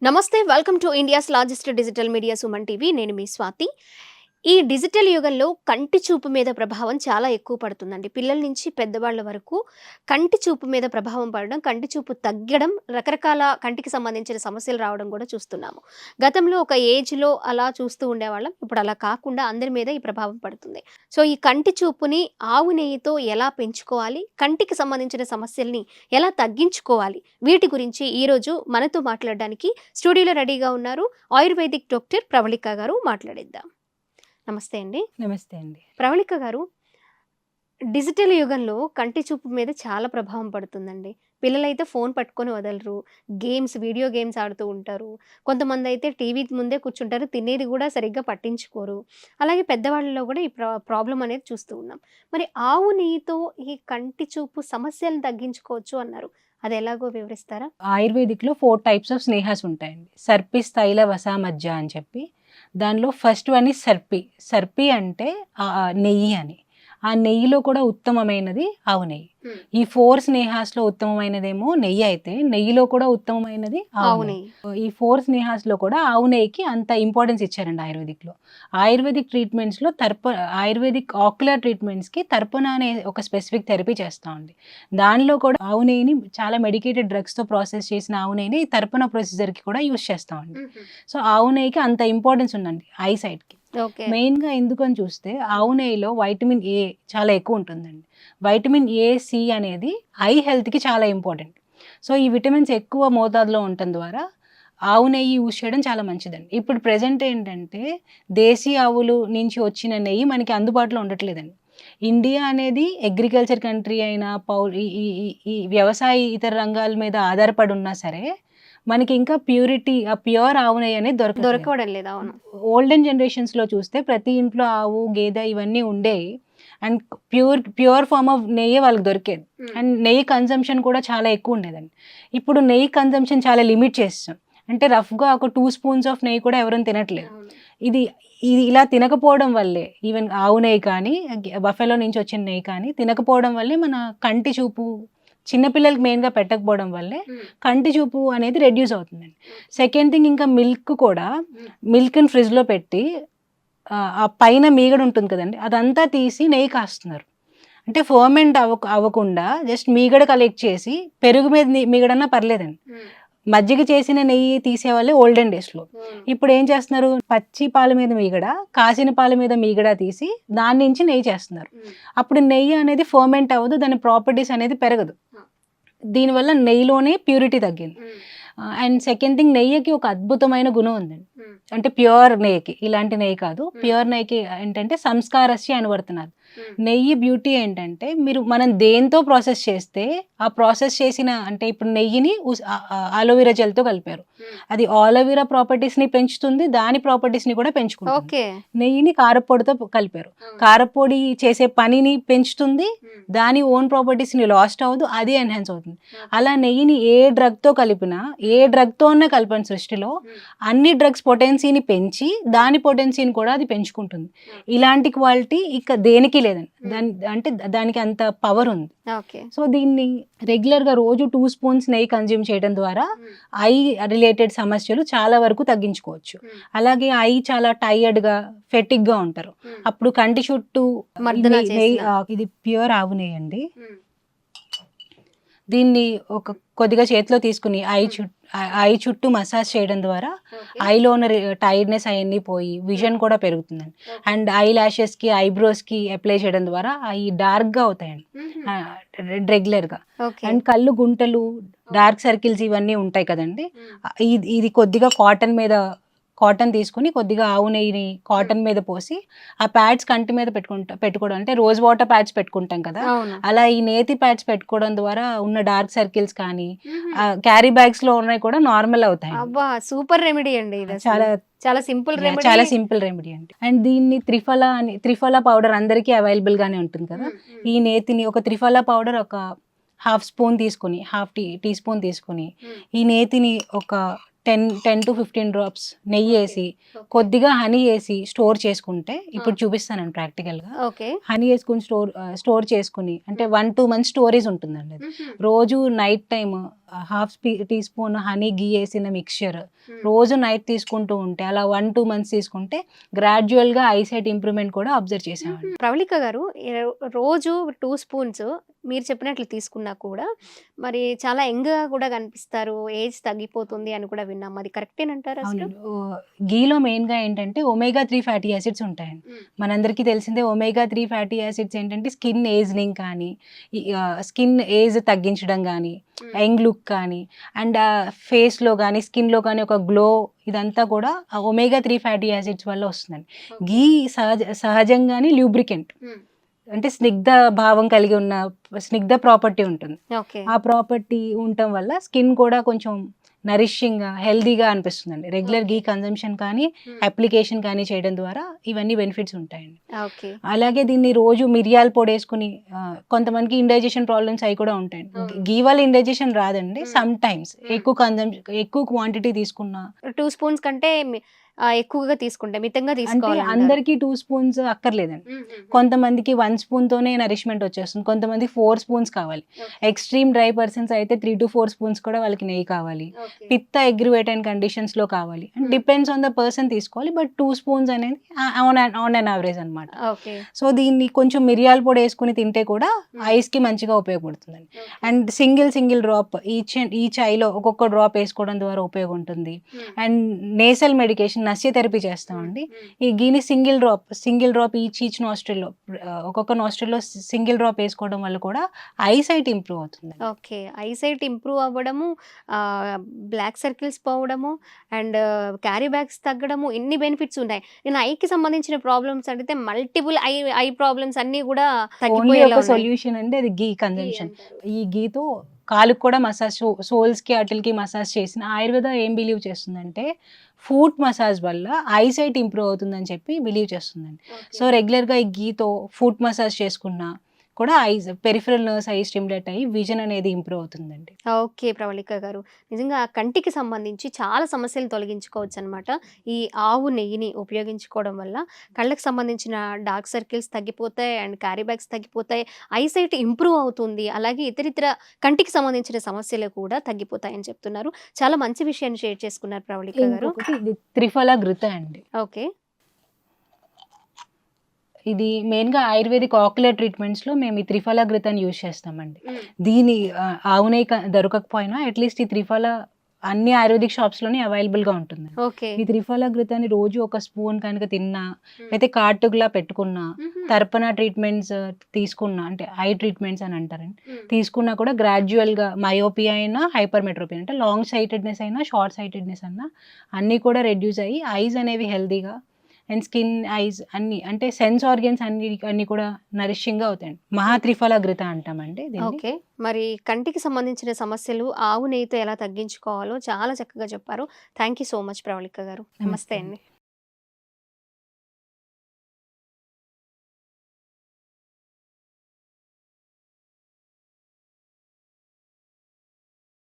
నమస్తే welcome to India's largest digital media Suman TV. నేను మీ స్వాతి. ఈ డిజిటల్ యుగంలో కంటి చూపు మీద ప్రభావం చాలా ఎక్కువ పడుతుందండి. పిల్లల నుంచి పెద్దవాళ్ళ వరకు కంటి చూపు మీద ప్రభావం పడడం, కంటి చూపు తగ్గడం, రకరకాల కంటికి సంబంధించిన సమస్యలు రావడం కూడా చూస్తున్నాము. గతంలో ఒక ఏజ్‌లో అలా చూస్తూ ఉండేవాళ్ళం. ఇప్పుడు అలా కాకుండా అందరి మీద ఈ ప్రభావం పడుతుంది. సో, ఈ కంటి చూపుని ఆవు నెయ్యితో ఎలా పెంచుకోవాలి? కంటికి సంబంధించిన సమస్యల్ని ఎలా తగ్గించుకోవాలి? వీటి గురించి ఈరోజు మనతో మాట్లాడడానికి స్టూడియోలో రెడీగా ఉన్నారు ఆయుర్వేదిక్ డాక్టర్ ప్రవళిక గారు. మాట్లాడిద్దాం. నమస్తే అండి. నమస్తే అండి. ప్రవళిక గారు, డిజిటల్ యుగంలో కంటి చూపు మీద చాలా ప్రభావం పడుతుందండి. పిల్లలైతే ఫోన్ పట్టుకొని వదలరు. గేమ్స్, వీడియో గేమ్స్ ఆడుతూ ఉంటారు. కొంతమందైతే టీవీ ముందే కూర్చుంటారు. తినేది కూడా సరిగ్గా పట్టించుకోరు. అలాగే పెద్దవాళ్ళలో కూడా ఈ ప్రాబ్లమ్ అనేది చూస్తూ ఉన్నాం. మరి ఆవు నెయ్యితో ఈ కంటి చూపు సమస్యలను తగ్గించుకోవచ్చు అన్నారు. అది ఎలాగో వివరిస్తారా? ఆయుర్వేదిక్‌లో 4 టైప్స్ ఆఫ్ స్నేహాస్ ఉంటాయండి. సర్పి, స్థైల, వస, మజ్జ అని చెప్పి. దానిలో ఫస్ట్ వన్ ఈజ్ సర్పి. సర్పి అంటే నెయ్యి అని. ఆ నెయ్యిలో కూడా ఉత్తమమైనది ఆవు నెయ్యి. ఈ 4 స్నేహాస్‌లో ఉత్తమమైనదేమో నెయ్యి అయితే, నెయ్యిలో కూడా ఉత్తమమైనది ఆవు ఆవు నెయ్యి. నెయ్యి. ఈ 4 స్నేహాస్‌లో కూడా ఆవు నెయ్యికి అంత ఇంపార్టెన్స్ ఇచ్చారండి ఆయుర్వేదిక్‌లో. ఆయుర్వేదిక్ ట్రీట్మెంట్స్‌లో ఆయుర్వేదిక్ ఆక్యులర్ ట్రీట్మెంట్స్‌కి తర్పణ అనే ఒక స్పెసిఫిక్ థెరపీ చేస్తామండి. దానిలో కూడా ఆవు నెయ్యిని చాలా మెడికేటెడ్ డ్రగ్స్‌తో ప్రాసెస్ చేసిన ఆవు నెయ్యిని ఈ తర్పణ ప్రొసీజర్‌కి కూడా యూజ్ చేస్తామండి. సో, ఆవు నెయ్యికి అంత ఇంపార్టెన్స్ ఉందండి ఐ సైట్‌కి. ఓకే. మెయిన్‌గా ఎందుకని చూస్తే ఆవు నెయ్యిలో వైటమిన్ ఏ చాలా ఎక్కువ ఉంటుందండి. వైటమిన్ ఏ, సి అనేది ఐ హెల్త్‌కి చాలా ఇంపార్టెంట్. సో, ఈ విటమిన్స్ ఎక్కువ మోతాదులో ఉండటం ద్వారా ఆవు నెయ్యి యూజ్ చేయడం చాలా మంచిదండి. ఇప్పుడు ప్రెజెంట్ ఏంటంటే దేశీ ఆవులు నుంచి వచ్చిన నెయ్యి మనకి అందుబాటులో ఉండట్లేదండి. ఇండియా అనేది అగ్రికల్చర్ కంట్రీ అయినా ఈ ఈ ఈ ఈ వ్యవసాయ ఇతర రంగాల మీద ఆధారపడి ఉన్నా సరే మనకి ఇంకా ప్యూర్ ఆవు నెయ్యి అనేది దొరకవడం లేదు. అవును. ఓల్డెన్ జనరేషన్స్‌లో చూస్తే ప్రతి ఇంట్లో ఆవు, గేదె ఇవన్నీ ఉండేవి. అండ్ ప్యూర్ ఫార్మ్ ఆఫ్ నెయ్యే వాళ్ళకి దొరికేది. అండ్ నెయ్యి కన్జంప్షన్ కూడా చాలా ఎక్కువ ఉండేదండి. ఇప్పుడు నెయ్యి కన్జంప్షన్ చాలా లిమిట్ చేసేసాం. అంటే రఫ్‌గా ఒక 2 స్పూన్స్ ఆఫ్ నెయ్యి కూడా ఎవరైనా తినట్లేదు. ఇది ఇది ఇలా తినకపోవడం వల్లే, ఈవెన్ ఆవు నెయ్యి కానీ, బఫెలో నుంచి వచ్చిన నెయ్యి కానీ తినకపోవడం వల్లే మన కంటి చూపు చిన్నపిల్లలకి మెయిన్‌గా పెట్టకపోవడం వల్లే కంటి చూపు అనేది రెడ్యూస్ అవుతుందండి. సెకండ్ థింగ్, ఇంకా మిల్క్‌ని ఫ్రిడ్జ్‌లో పెట్టి ఆ పైన మీగడ ఉంటుంది కదండీ! అదంతా తీసి నెయ్యి కాస్తున్నారు. అంటే ఫర్మెంట్ అవ్వకుండా జస్ట్ మీగడ కలెక్ట్ చేసి పెరుగు మీద మీగడన్నా పర్లేదండి. మజ్జిగ చేసిన నెయ్యి తీసేవాళ్ళే ఓల్డెన్ డేస్‌లో. ఇప్పుడు ఏం చేస్తున్నారు? పచ్చి పాల మీద మీగడ, కాసిన పాల మీద మీగడ తీసి దాని నుంచి నెయ్యి చేస్తున్నారు. అప్పుడు నెయ్యి అనేది ఫర్మెంట్ అవ్వదు. దాని ప్రాపర్టీస్ అనేది పెరగదు. దీనివల్ల నెయ్యిలోనే ప్యూరిటీ తగ్గింది. అండ్ సెకండ్ థింగ్, నెయ్యికి ఒక అద్భుతమైన గుణం ఉందండి. అంటే ప్యూర్ నెయ్యికి, ఇలాంటి నెయ్యి కాదు. ప్యూర్ నెయ్యికి ఏంటంటే సంస్కారస్య అనువర్తనాలు. నెయ్యి బ్యూటీ ఏంటంటే మనం దేంతో ప్రాసెస్ చేస్తే ఆ ప్రాసెస్ చేసిన, అంటే ఇప్పుడు నెయ్యిని అలోవెరా జెల్తో కలిపారు. అది ఆలోవెరా ప్రాపర్టీస్ని పెంచుతుంది, దాని ప్రాపర్టీస్ని కూడా పెంచుకుంటుంది. ఓకే. నెయ్యిని కారపొడితో కలిపారు. కారపొడి చేసే పనిని పెంచుతుంది, దాని ఓన్ ప్రాపర్టీస్ని లాస్ట్ అవ్వదు, అది ఎన్హాన్స్ అవుతుంది. అలా నెయ్యిని ఏ డ్రగ్తో కలిపినా, ఏ డ్రగ్తోనే కలిపని సృష్టిలో అన్ని డ్రగ్స్ పొటెన్సీని పెంచి దాని పొటెన్సీని కూడా అది పెంచుకుంటుంది. ఇలాంటి క్వాలిటీ ఇక దేనికి లేదండి. దానికి అంత పవర్ ఉంది. సో, దీన్ని రెగ్యులర్గా రోజు 2 స్పూన్స్ నెయ్యి కన్జ్యూమ్ చేయడం ద్వారా ఐ రిలేటెడ్ సమస్యలు చాలా వరకు తగ్గించుకోవచ్చు. అలాగే ఐ చాలా టైర్డ్గా, ఫెటిక్గా ఉంటారు. అప్పుడు కంటి చుట్టూ ఇది ప్యూర్ ఆవు నెయ్యి అండి. దీన్ని కొద్దిగా చేతిలో తీసుకుని ఐ చుట్టూ మసాజ్ చేయడం ద్వారా ఐలో ఉన్న టైర్డ్నెస్ అవన్నీ పోయి విజన్ కూడా పెరుగుతుందండి. అండ్ ఐ ల్యాషెస్కి, ఐబ్రోస్కి అప్లై చేయడం ద్వారా అవి డార్క్గా అవుతాయండి రెగ్యులర్గా. అండ్ కళ్ళు గుంటలు, డార్క్ సర్కిల్స్ ఇవన్నీ ఉంటాయి కదండి. ఇది కొద్దిగా కాటన్ తీసుకుని కొద్దిగా ఆవు నెయ్యిని కాటన్ మీద పోసి ఆ ప్యాడ్స్ కంటి మీద పెట్టుకోవడం, అంటే రోజ్ వాటర్ ప్యాడ్స్ పెట్టుకుంటాం కదా, అలా ఈ నేతి ప్యాడ్స్ పెట్టుకోవడం ద్వారా ఉన్న డార్క్ సర్కిల్స్ కానీ క్యారీ బ్యాగ్స్ లో ఉన్నాయి కూడా నార్మల్ అవుతాయి. సూపర్ రెమెడీ అండి. చాలా సింపుల్ రెమెడీ అండి. అండ్ దీన్ని త్రిఫలా పౌడర్ అందరికీ అవైలబుల్ గానే ఉంటుంది కదా. ఈ నేతిని ఒక త్రిఫలా పౌడర్ ఒక హాఫ్ టీ స్పూన్ తీసుకుని ఈ నేతిని ఒక 10 to 15 డ్రాప్స్ నెయ్యి వేసి కొద్దిగా హనీ వేసి స్టోర్ చేసుకుంటే, ఇప్పుడు చూపిస్తానండి ప్రాక్టికల్గా. హనీ వేసుకుని స్టోర్ చేసుకుని, అంటే 1-2 months స్టోరేజ్ ఉంటుందండి. అది రోజు night time half teaspoon honey ghee వేసిన మిక్చర్ రోజు నైట్ తీసుకుంటూ ఉంటే అలా 1-2 మంత్స్ తీసుకుంటే గ్రాడ్యువల్గా ఐసైట్ ఇంప్రూవ్మెంట్ కూడా అబ్జర్వ్ చేసామండి. ప్రవళిక గారు రోజు 2 స్పూన్స్ మీరు చెప్పినట్లు తీసుకున్నా కూడా మరి చాలా యంగ్గా కూడా కనిపిస్తారు, ఏజ్ తగ్గిపోతుంది అని కూడా విన్నాం. అది కరెక్టేనంటారా అసలు? అవునండి. గీలో మెయిన్గా ఏంటంటే ఒమేగా 3 ఫ్యాటీ యాసిడ్స్ ఉంటాయండి. మనందరికీ తెలిసిందే ఒమేగా 3 ఫ్యాటీ యాసిడ్స్ ఏంటంటే స్కిన్ ఏజ్నింగ్ కానీ స్కిన్ ఏజ్ తగ్గించడం కానీ యంగ్ లుక్ కానీ అండ్ ఫేస్లో కానీ స్కిన్లో కానీ ఒక గ్లో ఇదంతా కూడా ఒమేగా 3 ఫ్యాటీ యాసిడ్స్ వల్ల వస్తుందండి. గీ సహజంగానే ల్యూబ్రికెంట్ అంటే స్నిగ్ధ భావం కలిగి ఉన్న స్నిగ్ధ ప్రాపర్టీ ఉంటుంది. ఓకే. ఆ ప్రాపర్టీ ఉండటం వల్ల స్కిన్ కూడా కొంచెం నరిషింగ్గా హెల్దీగా అనిపిస్తుందండి. రెగ్యులర్ గీ కన్జంప్షన్ కానీ అప్లికేషన్ కానీ చేయడం ద్వారా ఇవన్నీ బెనిఫిట్స్ ఉంటాయండి. ఓకే. అలాగే దీన్ని రోజు మిరియాల పొడి వేసుకుని కొంతమందికి ఇండైజెషన్ ప్రాబ్లమ్స్ అవి కూడా ఉంటాయండి. గీ వల్ల ఇండైజెషన్ రాదండి, సమ్ టైమ్స్ ఎక్కువ క్వాంటిటీ తీసుకున్నా 2 స్పూన్స్ కంటే ఎక్కువగా తీసుకుంటే మితంగా అంటే తీసుకోవాలి. అందరికీ 2 స్పూన్స్ అక్కర్లేదండి. కొంతమందికి 1 స్పూన్తోనే నరిష్మెంట్ వచ్చేస్తుంది, కొంతమందికి 4 స్పూన్స్ కావాలి. ఎక్స్ట్రీమ్ డ్రై పర్సన్స్ అయితే 3 to 4 స్పూన్స్ కూడా వాళ్ళకి నెయ్యి కావాలి. పిత్త అగ్రివేటెడ్ కండిషన్స్లో కావాలి. డిపెండ్స్ ఆన్ ద పర్సన్ తీసుకోవాలి. బట్ 2 స్పూన్స్ అనేది ఆన్ అన్ యావరేజ్ అనమాట. ఓకే. సో దీన్ని కొంచెం మిరియాల పొడి వేసుకుని తింటే కూడా ఐస్కి మంచిగా ఉపయోగపడుతుందండి. అండ్ సింగిల్ డ్రాప్ ఈచ్ ఐలో ఒక్కొక్క డ్రాప్ వేసుకోవడం ద్వారా ఉపయోగం ఉంటుంది. అండ్ నేసల్ మెడికేషన్ నస్య థెరపీ చేస్తామండి. ఈ గీని సింగిల్ డ్రాప్ ఈచ్ నాస్ట్రిల్లో ఒక్కొక్క నాస్ట్రిల్లో సింగిల్ డ్రాప్ వేసుకోవడం వల్ల కూడా ఐసైట్ ఇంప్రూవ్ అవుతుంది. ఓకే. ఐసైట్ ఇంప్రూవ్ అవ్వడము, బ్లాక్ సర్కిల్స్ పోవడము అండ్ క్యారీ బ్యాగ్స్ తగ్గడము, ఇన్ని బెనిఫిట్స్ ఉన్నాయి. నేను ఐకి సంబంధించిన ప్రాబ్లమ్స్ అడిగితే మల్టిపుల్ ఐ ప్రాబ్లమ్స్ అన్నీ కూడా ఓన్లీ తగ్గిపోయేలా ఒక ఉన్నాయి. సొల్యూషన్ అండి, అది గీ కన్జంప్షన్. ఈ గీతో కాలుకి కూడా మసాజ్, సోల్స్కి అటిల్కి మసాజ్ చేసిన ఆయుర్వేద ఏం బిలీవ్ చేస్తుందంటే ఫుట్ మసాజ్ వల్ల ఐసైట్ ఇంప్రూవ్ అవుతుందని చెప్పి బిలీవ్ చేస్తుందండి. సో రెగ్యులర్గా ఈ గీతో ఫుట్ మసాజ్ చేసుకున్నా కూడా పెరిఫరల్ నర్వ్స్ ఐ స్టిమ్యులేట్ అయ్యి విజన్ అనేది ఇంప్రూవ్ అవుతుందండి. ఓకే ప్రవళిక గారు, నిజంగా కంటికి సంబంధించి చాలా సమస్యలు తొలగించుకోవచ్చు అనమాట. ఈ ఆవు నెయ్యిని ఉపయోగించుకోవడం వల్ల కళ్ళకి సంబంధించిన డార్క్ సర్కిల్స్ తగ్గిపోతాయి అండ్ క్యారీ బ్యాగ్స్ తగ్గిపోతాయి, ఐసైట్ ఇంప్రూవ్ అవుతుంది, అలాగే ఇతరితర కంటికి సంబంధించిన సమస్యలు కూడా తగ్గిపోతాయని చెప్తున్నారు. చాలా మంచి విషయాన్ని షేర్ చేసుకున్నారు ప్రవళిక గారు. ఇంకొకటి ఇది త్రిఫల ఘృత అండి. ఓకే. ఇది మెయిన్గా ఆయుర్వేదిక్ ఆక్యులర్ ట్రీట్మెంట్స్లో మేము ఈ త్రిఫల ఘృతాన్ని యూజ్ చేస్తామండి. దీని ఆవు నెయ్యి దొరకకపోయినా అట్లీస్ట్ ఈ త్రిఫల అన్ని ఆయుర్వేదిక్ షాప్స్లోనే అవైలబుల్గా ఉంటుంది. ఓకే. ఈ త్రిఫల ఘృతాన్ని రోజు ఒక స్పూన్ కనుక తిన్నా, అయితే కాటుగులా పెట్టుకున్నా, తర్పణ ట్రీట్మెంట్స్ తీసుకున్నా, అంటే ఐ ట్రీట్మెంట్స్ అని అంటారండి, తీసుకున్నా కూడా గ్రాడ్యువల్గా మయోపియా అయినా హైపర్ మెట్రోపియా అంటే లాంగ్ సైటెడ్నెస్ అయినా షార్ట్ సైటెడ్నెస్ అయినా అన్నీ కూడా రెడ్యూస్ అయ్యి ఐస్ అనేవి హెల్తీగా అండ్ స్కిన్ ఐస్ అన్ని అంటే సెన్స్ ఆర్గన్స్ అన్ని కూడా నరిషింగ్గా అవుతాయండి. మహాత్రిఫల ఘృత అంటామండి దీన్ని. ఓకే. మరి కంటికి సంబంధించిన సమస్యలు ఆవు నెయ్యితో ఎలా తగ్గించుకోవాలో చాలా చక్కగా చెప్పారు. Thank you so much Pravalika garu. నమస్తే అండి.